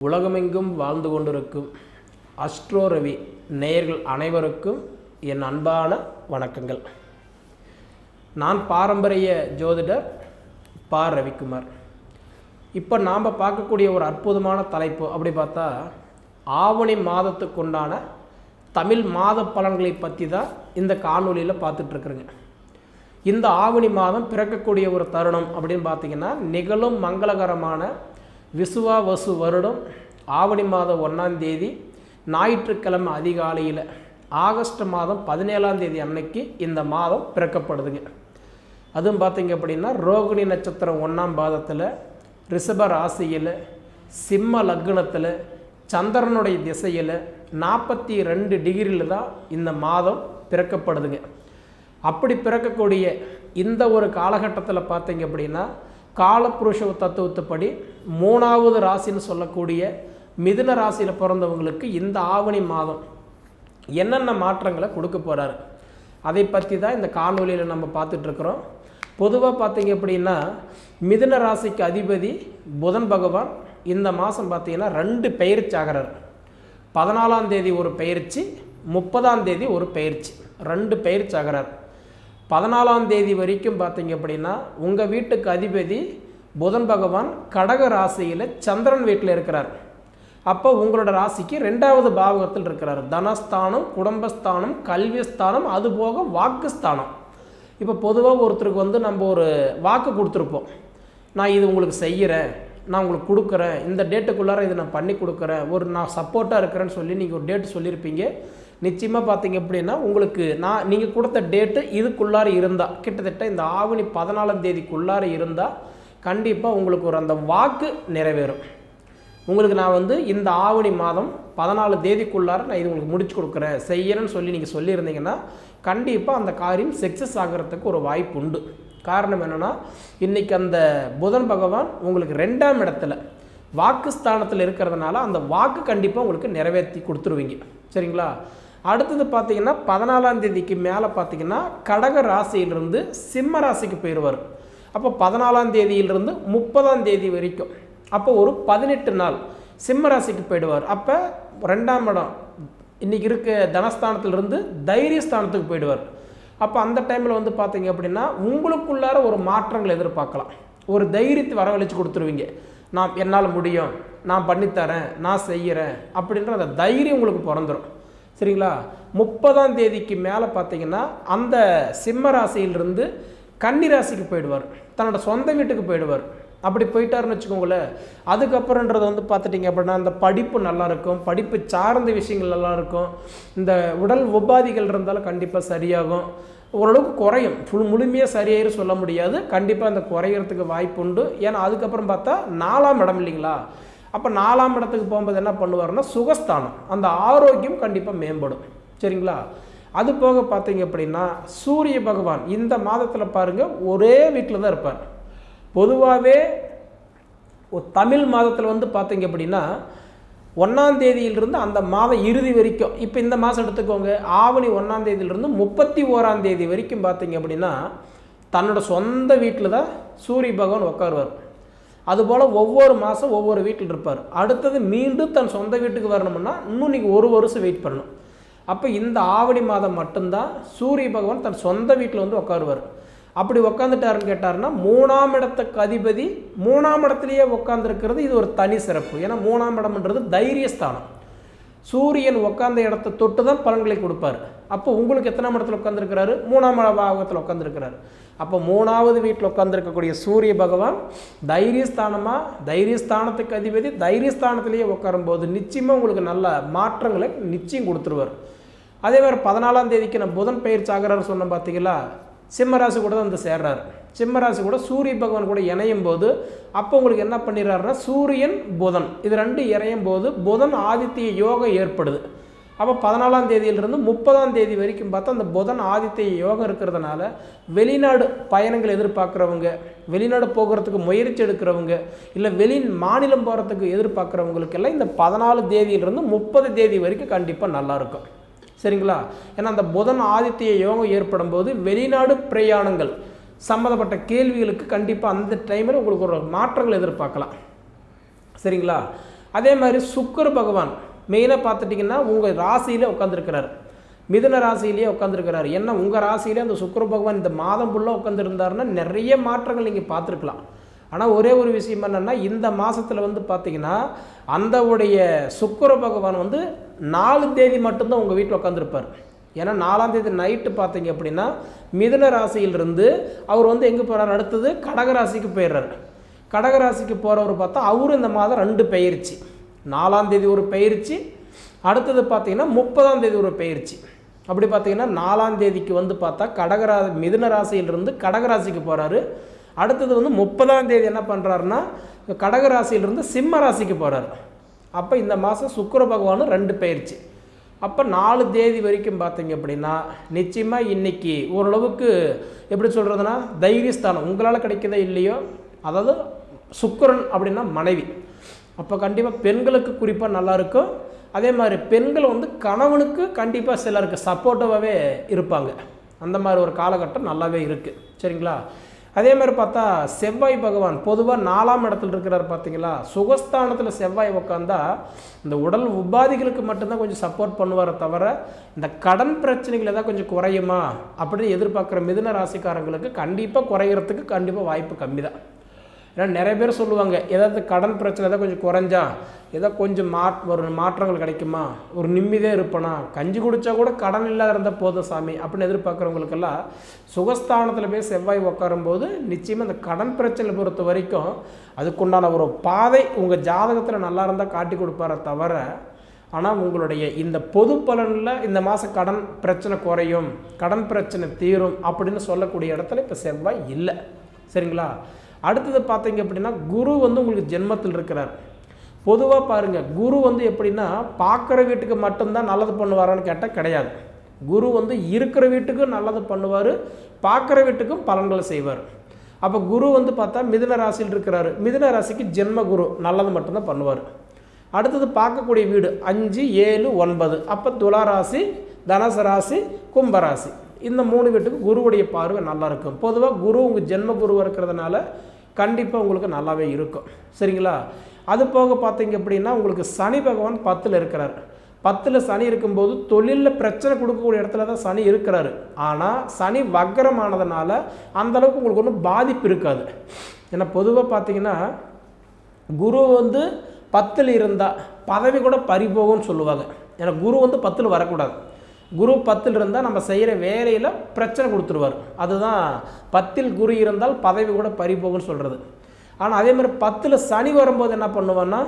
உலகமெங்கும் வாழ்ந்து கொண்டிருக்கும் அஸ்ட்ரோ ரவி நேயர்கள் அனைவருக்கும் என் அன்பான வணக்கங்கள். நான் பாரம்பரிய ஜோதிடர் பா. ரவிக்குமார். இப்போ நாம் பார்க்கக்கூடிய ஒரு அற்புதமான தலைப்பு அப்படி பார்த்தா ஆவணி மாதத்துக்கு உண்டான தமிழ் மாத பலன்களை பற்றி தான் இந்த காணொலியில் பார்த்துட்ருக்குறேங்க. இந்த ஆவணி மாதம் பிறக்கக்கூடிய ஒரு தருணம் அப்படின்னு பார்த்திங்கன்னா நிகழும் மங்களகரமான விசுவாவசு வருடம் ஆவணி மாதம் 1ஆம் தேதி ஞாயிற்றுக்கிழமை அதிகாலையில் ஆகஸ்ட் மாதம் 17ஆம் தேதி அன்னைக்கு இந்த மாதம் பிறக்கப்படுதுங்க. அதுவும் பார்த்திங்க அப்படின்னா ரோகிணி நட்சத்திரம் 1ஆம் பாதத்தில் ரிஷப ராசியில் சிம்ம லக்னத்தில் சந்திரனுடைய திசையில் 42 டிகிரியில் தான் இந்த மாதம் பிறக்கப்படுதுங்க. அப்படி பிறக்கக்கூடிய இந்த ஒரு காலகட்டத்தில் பார்த்திங்க அப்படின்னா காலப்புருஷ தத்துவத்துப்படி 3வது ராசின்னு சொல்லக்கூடிய மிதுன ராசியில் பிறந்தவங்களுக்கு இந்த ஆவணி மாதம் என்னென்ன மாற்றங்களை கொடுக்க போகிறாரு அதை பற்றி தான் இந்த காணொலியில் நம்ம பார்த்துட்ருக்குறோம். பொதுவாக பார்த்திங்க அப்படின்னா மிதுன ராசிக்கு அதிபதி புதன் பகவான் இந்த மாதம் பார்த்திங்கன்னா 2 பெயர்ச்சி ஆகிறார். 14ஆம் தேதி ஒரு பெயர்ச்சி, 30ஆம் தேதி ஒரு பெயர்ச்சி, 2 பெயர்ச்சி ஆகிறார். 14ஆம் தேதி வரைக்கும் பார்த்திங்க அப்படின்னா உங்கள் வீட்டுக்கு அதிபதி புதன் பகவான் கடக ராசியில் சந்திரன் வீட்டில் இருக்கிறார். அப்போ உங்களோட ராசிக்கு 2வது பாவகத்தில் இருக்கிறார். தனஸ்தானம், குடும்பஸ்தானம், கல்விஸ்தானம், அதுபோக வாக்குஸ்தானம். இப்போ பொதுவாக ஒருத்தருக்கு நம்ம ஒரு வாக்கு கொடுத்துருப்போம், நான் இது உங்களுக்கு செய்கிறேன், நான் உங்களுக்கு கொடுக்குறேன், இந்த டேட்டுக்குள்ளார இதை நான் பண்ணி கொடுக்குறேன், நான் சப்போர்ட்டாக இருக்கிறேன்னு சொல்லி நீங்கள் ஒரு டேட்டு சொல்லியிருப்பீங்க. நிச்சயமாக பார்த்திங்க அப்படின்னா உங்களுக்கு நீங்கள் கொடுத்த டேட்டு இதுக்குள்ளார இருந்தால் கிட்டத்தட்ட இந்த ஆவணி 14ஆம் தேதிக்குள்ளார இருந்தால் கண்டிப்பாக உங்களுக்கு ஒரு அந்த வாக்கு நிறைவேறும். உங்களுக்கு நான் இந்த ஆவணி மாதம் 14 தேதிக்குள்ளார நான் இது உங்களுக்கு முடிச்சு கொடுக்குறேன் செய்யறேன்னு சொல்லி நீங்கள் சொல்லியிருந்தீங்கன்னா கண்டிப்பாக அந்த காரியம் சக்ஸஸ் ஆகிறதுக்கு ஒரு வாய்ப்பு உண்டு. காரணம் என்னென்னா இன்றைக்கி அந்த புதன் பகவான் உங்களுக்கு 2ஆம் இடத்துல வாக்குஸ்தானத்தில் இருக்கிறதுனால அந்த வாக்கு கண்டிப்பாக உங்களுக்கு நிறைவேற்றி கொடுத்துருவீங்க. சரிங்களா? அடுத்தது பார்த்திங்கன்னா 14ஆம் தேதிக்கு மேலே பார்த்திங்கன்னா கடக ராசியிலிருந்து சிம்ம ராசிக்கு போயிடுவார். அப்போ 14ஆம் தேதியிலிருந்து 30ஆம் தேதி வரைக்கும் அப்போ ஒரு 18 நாள் சிம்ம ராசிக்கு போயிடுவார். அப்போ 2ஆம் இடம் இன்றைக்கி இருக்க தனஸ்தானத்திலிருந்து தைரியஸ்தானத்துக்கு போயிடுவார். அப்போ அந்த டைமில் பார்த்திங்க அப்படின்னா உங்களுக்குள்ளார ஒரு மாற்றங்கள் எதிர்பார்க்கலாம். ஒரு தைரியத்தை வரவழைச்சி கொடுத்துருவீங்க. என்னால் முடியும், நான் பண்ணித்தரேன், நான் செய்கிறேன் அப்படின்ற அந்த தைரியம் உங்களுக்கு பிறந்துடும். சரிங்களா? 30ஆம் தேதிக்கு மேலே பார்த்திங்கன்னா அந்த சிம்ம ராசியிலிருந்து கன்னி ராசிக்கு போயிடுவார், தன்னோட சொந்த வீட்டுக்கு போயிடுவார். அப்படி போயிட்டாருன்னு வச்சுக்கோங்களேன். அதுக்கப்புறன்றது பார்த்துட்டிங்க அப்படின்னா அந்த படிப்பு நல்லாயிருக்கும், படிப்பு சார்ந்த விஷயங்கள் நல்லாயிருக்கும், இந்த உடல் உபாதிகள் இருந்தாலும் கண்டிப்பாக சரியாகும், ஓரளவுக்கு குறையும். முழுமையாக சரியாயிரும் சொல்ல முடியாது, கண்டிப்பாக அந்த குறையிறதுக்கு வாய்ப்பு உண்டு. ஏன்னா அதுக்கப்புறம் பார்த்தா 4ஆம் இடம் இல்லைங்களா? அப்போ 4ஆம் இடத்துக்கு போகும்போது என்ன பண்ணுவார்னா சுகஸ்தானம், அந்த ஆரோக்கியம் கண்டிப்பாக மேம்படும். சரிங்களா? அது போக பார்த்தீங்க அப்படின்னா சூரிய பகவான் இந்த மாதத்தில் பாருங்கள் ஒரே வீட்டில் தான் இருப்பார். பொதுவாகவே தமிழ் மாதத்தில் பார்த்தீங்க அப்படின்னா 1ஆம் தேதியிலிருந்து அந்த மாதம் இறுதி வரைக்கும், இப்போ இந்த மாதம் எடுத்துக்கோங்க, ஆவணி 1ஆம் தேதியிலிருந்து 31ஆம் தேதி வரைக்கும் பார்த்தீங்க அப்படின்னா தன்னோட சொந்த வீட்டில் தான் சூரிய பகவான் உட்காருவார். அதுபோல் ஒவ்வொரு மாதம் ஒவ்வொரு வீட்டில் இருப்பார். அடுத்தது மீண்டும் தன் சொந்த வீட்டுக்கு வரணும்னா இன்னும் நீங்கள் 1 வருஷம் வெயிட் பண்ணணும். அப்போ இந்த ஆவணி மாதம் மட்டும்தான் சூரிய பகவான் தன் சொந்த வீட்டில் உட்காருவார். அப்படி உட்காந்துட்டாருன்னு கேட்டாருன்னா 3ஆம் இடத்துக்கு அதிபதி 3ஆம் இடத்துலையே உட்காந்துருக்கிறது இது ஒரு தனி சிறப்பு. ஏன்னா 3ஆம் இடம்ன்றது தைரியஸ்தானம். சூரியன் உட்காந்த இடத்தை தொட்டு தான் பலன்களை கொடுப்பார். அப்போ உங்களுக்கு எத்தனாம் இடத்துல உட்காந்துருக்கிறாரு? 3ஆம் பாவகத்தில் உட்காந்துருக்கிறார். அப்போ 3வது வீட்டில் உட்காந்துருக்கக்கூடிய சூரிய பகவான் தைரியஸ்தானத்துக்கு அதிபதி தைரியஸ்தானத்திலேயே உட்காரும்போது நிச்சயமாக உங்களுக்கு நல்ல மாற்றங்களை நிச்சயம் கொடுத்துருவார். அதே மாதிரி 14ஆம் தேதிக்கு நான் புதன் பயிற்சி ஆகிறாரு சொன்னேன் பார்த்தீங்களா? சிம்மராசி கூட தான் சேர்றாரு. சிம்மராசி கூட சூரிய பகவான் கூட இணையும் போது அப்போ உங்களுக்கு என்ன பண்ணிடுறாருன்னா சூரியன் புதன் இது 2 இணையும் போது புதன் ஆதித்ய யோகம் ஏற்படுது. அப்போ 14ஆம் தேதியிலிருந்து 30ஆம் தேதி வரைக்கும் பார்த்தா அந்த புதன் ஆதித்ய யோகம் இருக்கிறதுனால வெளிநாடு பயணங்கள் எதிர்பார்க்குறவங்க, வெளிநாடு போகிறதுக்கு முயற்சி எடுக்கிறவங்க, இல்லை மாநிலம் போகிறதுக்கு எதிர்பார்க்குறவங்களுக்கெல்லாம் இந்த 14 தேதியிலிருந்து 30 தேதி வரைக்கும் கண்டிப்பாக நல்லாயிருக்கும். சரிங்களா? ஏன்னா அந்த புதன் ஆதித்ய யோகம் ஏற்படும் போது வெளிநாடு பிரயாணங்கள் சம்மந்தப்பட்ட கேள்விகளுக்கு கண்டிப்பாக அந்த டைமில் உங்களுக்கு ஒரு மாற்றங்கள் எதிர்பார்க்கலாம். சரிங்களா? அதே மாதிரி சுக்கிர பகவான் மெயினாக பார்த்துட்டிங்கன்னா உங்கள் ராசியிலே உட்காந்துருக்கிறார், மிதுன ராசியிலேயே உட்காந்துருக்கிறார். ஏன்னா உங்கள் ராசியிலே அந்த சுக்கிர பகவான் இந்த மாதம் ஃபுல்லாக உட்காந்துருந்தாருன்னா நிறைய மாற்றங்கள் நீங்கள் பார்த்துருக்கலாம். ஆனால் ஒரே ஒரு விஷயம் என்னென்னா, இந்த மாதத்தில் வந்து பார்த்திங்கன்னா அந்த உடைய சுக்கிர பகவான் வந்து 4 தேதி மட்டும்தான் உங்கள் வீட்டில் உட்காந்துருப்பார். ஏன்னா 4ஆம் தேதி நைட்டு பார்த்தீங்க அப்படின்னா மிதுன ராசியிலிருந்து அவர் வந்து எங்கே போகிறார், அடுத்தது கடகராசிக்கு போயிடுறார். கடகராசிக்கு போகிறவர் பார்த்தா அவரும் இந்த மாதம் 2 பெயர்ச்சி, 4ஆம் தேதி ஒரு பெயர்ச்சி, அடுத்தது பார்த்திங்கன்னா 30ஆம் தேதி ஒரு பெயர்ச்சி. அப்படி பார்த்திங்கன்னா 4ஆம் தேதிக்கு வந்து பார்த்தா மிதுன ராசியிலிருந்து கடகராசிக்கு போகிறாரு. அடுத்தது வந்து 30ஆம் தேதி என்ன பண்ணுறாருன்னா கடகராசியிலிருந்து சிம்ம ராசிக்கு போகிறார். அப்போ இந்த மாதம் சுக்கிர பகவானும் 2 பெயர்ச்சி. அப்போ 4 தேதி வரைக்கும் பார்த்தீங்க அப்படின்னா நிச்சயமாக இன்றைக்கி ஓரளவுக்கு எப்படி சொல்கிறதுனா தைரியஸ்தானம் உங்களால் கிடைக்கதே இல்லையோ, அதாவது சுக்கிரன் அப்படின்னா மனைவி, அப்போ கண்டிப்பாக பெண்களுக்கு குறிப்பாக நல்லாயிருக்கும். அதே மாதிரி பெண்கள் வந்து கணவனுக்கு கண்டிப்பாக சிலருக்கு சப்போர்ட்டிவாகவே இருப்பாங்க. அந்த மாதிரி ஒரு காலகட்டம் நல்லாவே இருக்குது. சரிங்களா? அதே மாதிரி பார்த்தா செவ்வாய் பகவான் பொதுவாக 4ஆம் இடத்துல இருக்கிறார். பார்த்தீங்களா, சுகஸ்தானத்தில் செவ்வாய் உட்காந்தா இந்த உடல் உபாதிகளுக்கு மட்டும்தான் கொஞ்சம் சப்போர்ட் பண்ணுவாரை தவிர இந்த கடன் பிரச்சனைகள் ஏதாவது கொஞ்சம் குறையுமா அப்படின்னு எதிர்பார்க்குற மிதுன ராசிக்காரங்களுக்கு கண்டிப்பாக குறைகிறதுக்கு கண்டிப்பாக வாய்ப்பு கம்மி தான். ஏன்னா நிறைய பேர் சொல்லுவாங்க, ஏதாவது கடன் பிரச்சனை ஏதாவது கொஞ்சம் குறைஞ்சா ஏதோ கொஞ்சம் ஒரு மாற்றங்கள் கிடைக்குமா, ஒரு நிம்மதியாக இருப்பேனா, கஞ்சி குடித்தா கூட கடன் இல்லாத இருந்தால் போதும் சாமி அப்படின்னு எதிர்பார்க்குறவங்களுக்கெல்லாம் சுகஸ்தானத்தில் போய் செவ்வாய் உட்காரும்போது நிச்சயமாக இந்த கடன் பிரச்சனை பொறுத்த வரைக்கும் அதுக்குண்டான ஒரு பாதை உங்கள் ஜாதகத்தில் நல்லா இருந்தால் காட்டி கொடுப்பார தவிர, ஆனால் உங்களுடைய இந்த பொது பலனில் இந்த மாதம் கடன் பிரச்சனை குறையும், கடன் பிரச்சனை தீரும் அப்படின்னு சொல்லக்கூடிய இடத்துல இப்போ செவ்வாய் இல்லை. சரிங்களா? அடுத்தது பார்த்தீங்க அப்படின்னா குரு வந்து உங்களுக்கு ஜென்மத்தில் இருக்கிறார். பொதுவாக பாருங்கள், குரு வந்து எப்படின்னா பார்க்குற வீட்டுக்கு மட்டும்தான் நல்லது பண்ணுவாரான்னு கேட்டால் கிடையாது. குரு வந்து இருக்கிற வீட்டுக்கும் நல்லது பண்ணுவார், பார்க்குற வீட்டுக்கும் பலன்களை செய்வார். அப்போ குரு வந்து பார்த்தா மிதுன ராசியில் இருக்கிறாரு, மிதுன ராசிக்கு ஜென்ம குரு நல்லது மட்டும்தான் பண்ணுவார். அடுத்தது பார்க்கக்கூடிய வீடு 5, 7, 9, அப்போ துலா ராசி, தனுசு ராசி, கும்பராசி, இந்த 3 வீட்டுக்கு குருவுடைய பார்வை நல்லா இருக்கும். பொதுவாக குரு உங்கள் ஜென்ம குருவாக இருக்கிறதுனால கண்டிப்பாக உங்களுக்கு நல்லாவே இருக்கும். சரிங்களா? அது போக பார்த்தீங்க அப்படின்னா உங்களுக்கு சனி பகவான் 10ல் இருக்கிறார். 10ல் சனி இருக்கும்போது தொழிலில் பிரச்சனை கொடுக்கக்கூடிய இடத்துல தான் சனி இருக்கிறாரு. ஆனால் சனி வக்ரமானதுனால அந்தளவுக்கு உங்களுக்கு ஒன்றும் பாதிப்பு இருக்காது. ஏன்னா பொதுவாக பார்த்தீங்கன்னா குரு வந்து 10ல் இருந்தால் பதவி கூட பறிபோகும்னு சொல்லுவாங்க. ஏன்னா குரு வந்து 10ல் வரக்கூடாது. குரு 10ல் இருந்தால் நம்ம செய்கிற வேலையில் பிரச்சனை கொடுத்துருவார். அதுதான் 10ல் குரு இருந்தால் பதவி கூட பறிபோகும்னு சொல்கிறது. ஆனால் அதே மாதிரி 10ல் சனி வரும்போது என்ன பண்ணுவான்னா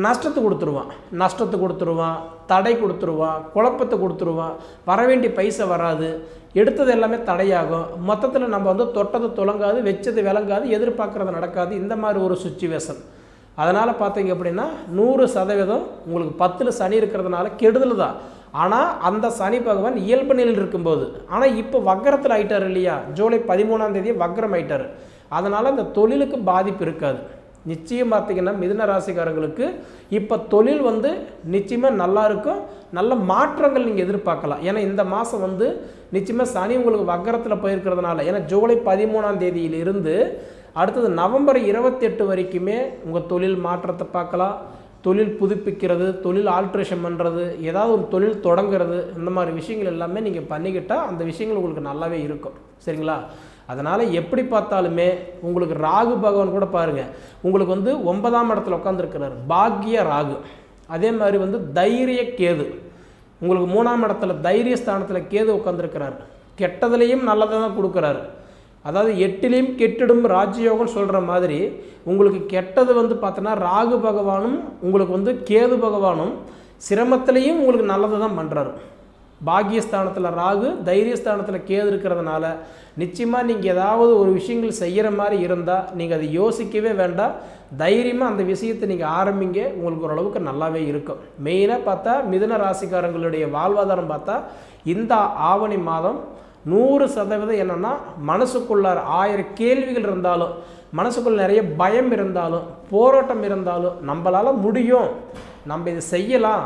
நஷ்டத்தை கொடுத்துருவான், தடை கொடுத்துருவான், குழப்பத்தை கொடுத்துருவான், வரவேண்டிய பைசா வராது, எடுத்தது எல்லாமே தடையாகும். மொத்தத்தில் நம்ம வந்து தொட்டது துலங்காது, வச்சது விளங்காது, எதிர்பார்க்குறது நடக்காது. இந்த மாதிரி ஒரு சுச்சுவேஷன். அதனால் பார்த்தீங்க அப்படின்னா 100% உங்களுக்கு 10ல் சனி இருக்கிறதுனால கெடுதல் தான். ஆனால் அந்த சனி பகவான் இயல்பு நிலையில் இருக்கும்போது, ஆனால் இப்போ வக்ரத்தில் ஆகிட்டார் இல்லையா, ஜூலை 13ஆம் தேதியே வக்ரம் ஆகிட்டார். அதனால் இந்த தொழிலுக்கு பாதிப்பு இருக்காது. நிச்சயம் பார்த்திங்கன்னா மிதுன ராசிக்காரங்களுக்கு இப்போ தொழில் வந்து நிச்சயமாக நல்லா இருக்கும், நல்ல மாற்றங்கள் நீங்கள் எதிர்பார்க்கலாம். ஏன்னா இந்த மாதம் வந்து நிச்சயமாக சனி உங்களுக்கு வக்ரத்தில் போயிருக்கிறதுனால, ஏன்னா ஜூலை 13ஆம் தேதியிலிருந்து அடுத்தது நவம்பர் 28 வரைக்குமே உங்கள் தொழில் மாற்றத்தை பார்க்கலாம். தொழில் புதுப்பிக்கிறது, தொழில் ஆல்ட்ரேஷன் பண்ணுறது, ஏதாவது ஒரு தொழில் தொடங்குறது, இந்த மாதிரி விஷயங்கள் எல்லாமே நீங்கள் பண்ணிக்கிட்டால் அந்த விஷயங்கள் உங்களுக்கு நல்லாவே இருக்கும். சரிங்களா? அதனால் எப்படி பார்த்தாலுமே உங்களுக்கு ராகு பகவான் கூட பாருங்கள், உங்களுக்கு வந்து 9ஆம் இடத்துல உட்காந்துருக்கிறார், பாக்கிய ராகு. அதே மாதிரி வந்து தைரிய கேது, உங்களுக்கு 3ஆம் இடத்துல தைரியஸ்தானத்தில் கேது உட்காந்துருக்கிறார். கெட்டதுலேயும் நல்லதை தான் கொடுக்குறாரு. அதாவது 8லையும் கெட்டிடும் ராஜயோகம்னு சொல்கிற மாதிரி உங்களுக்கு கெட்டது வந்து பார்த்தோன்னா ராகு பகவானும் உங்களுக்கு வந்து கேது பகவானும் சிரமத்திலையும் உங்களுக்கு நல்லது தான் பண்ணுறாரு. பாக்கியஸ்தானத்தில் ராகு, தைரியஸ்தானத்தில் கேது இருக்கிறதுனால நிச்சயமாக நீங்கள் ஏதாவது ஒரு விஷயங்கள் செய்கிற மாதிரி இருந்தால் நீங்கள் அதை யோசிக்கவே வேண்டாம், தைரியமாக அந்த விஷயத்தை நீங்கள் ஆரம்பிங்க, உங்களுக்கு ஓரளவுக்கு நல்லாவே இருக்கும். மெயினாக பார்த்தா மிதுன ராசிக்காரங்களுடைய வாழ்வாதாரம் பார்த்தா இந்த ஆவணி மாதம் 100% என்னென்னா மனசுக்குள்ளார 1000 கேள்விகள் இருந்தாலும், மனசுக்குள்ள நிறைய பயம் இருந்தாலும், போராட்டம் இருந்தாலும், நம்மளால் முடியும், நம்ம இதை செய்யலாம்,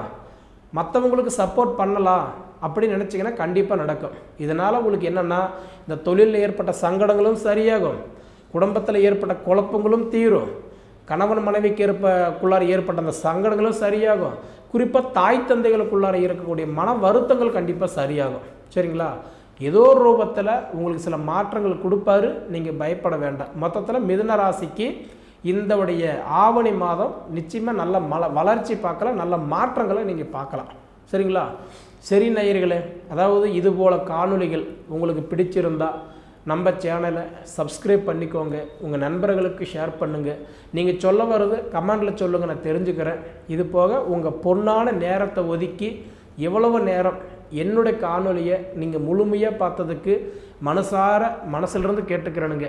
மற்றவங்களுக்கு சப்போர்ட் பண்ணலாம் அப்படின்னு நினச்சிங்கன்னா கண்டிப்பாக நடக்கும். இதனால் உங்களுக்கு என்னென்னா இந்த தொழிலில் ஏற்பட்ட சங்கடங்களும் சரியாகும், குடும்பத்தில் ஏற்பட்ட குழப்பங்களும் தீரும், கணவன் மனைவிக்கு குள்ளார ஏற்பட்ட அந்த சங்கடங்களும் சரியாகும். குறிப்பாக தாய் தந்தைகளுக்குள்ளார இருக்கக்கூடிய மன வருத்தங்கள் கண்டிப்பாக சரியாகும். சரிங்களா? ஏதோ ஒரு ரூபத்தில் உங்களுக்கு சில மாற்றங்கள் கொடுப்பாரு, நீங்கள் பயப்பட வேண்டாம். மொத்தத்தில் மிதுன ராசிக்கு இந்தவுடைய ஆவணி மாதம் நிச்சயமாக நல்ல வளர்ச்சி பார்க்கலாம், நல்ல மாற்றங்களை நீங்கள் பார்க்கலாம். சரிங்களா? சரி நேயர்களே, அதாவது இதுபோல் காணொளிகள் உங்களுக்கு பிடிச்சிருந்தா நம்ம சேனலை சப்ஸ்கிரைப் பண்ணிக்கோங்க, உங்கள் நண்பர்களுக்கு ஷேர் பண்ணுங்கள். நீங்கள் சொல்ல வர்றது கமெண்டில் சொல்லுங்கள், நான் தெரிஞ்சுக்கிறேன். இது போக உங்கள் பொன்னான நேரத்தை ஒதுக்கி எவ்வளவு நேரம் என்னுடைய காணொலியை நீங்கள் முழுமையாக பார்த்ததுக்கு மனசிலிருந்து கேட்டுக்கிறேனுங்க.